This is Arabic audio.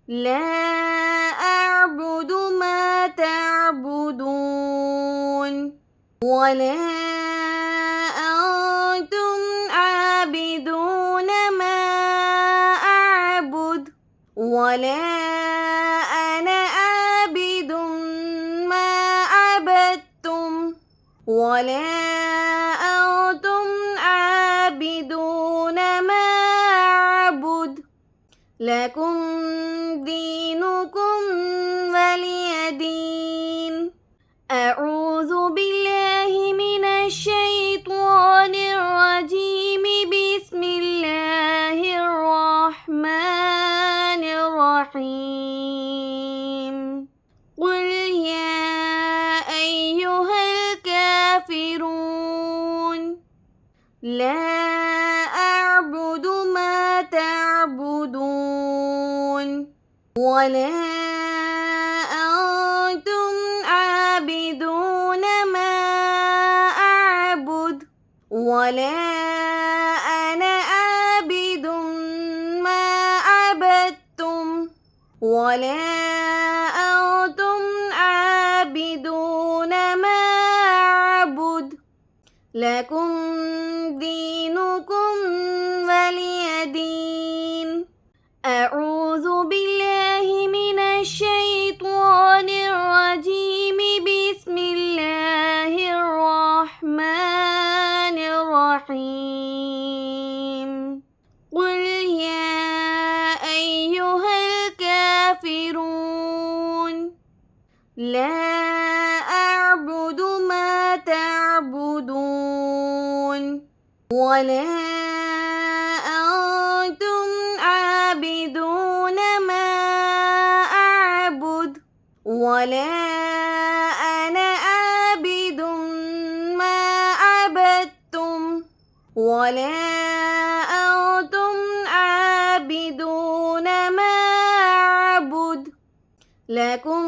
لا أعبد ما تعبدون ولا أنتم عابدون ما أعبد ولا أنا عابد ما عبدتم ولا أنتم عابدون ما أعبد لكم دينكم ولي دين. أعوذ بالله من الشيطان الرجيم. بسم الله الرحمن الرحيم. قل يا أيها الكافرون لا أعبد ما تعبدون ولا أنتم عابدون ما أعبد ولا أنا عابد ما عبدتم ولا أنتم عابدون ما أعبد لكم دينكم ولي دين. أعوذ بالله من الشيطان الرجيم. بسم الله الرحمن الرحيم. قل يا أيها الكافرون لا أعبد ما تعبدون ولا أنتم عابدون ما أعبد ولا أنا عابد ما عبدتم ولا أنتم عابدون ما أعبد لكم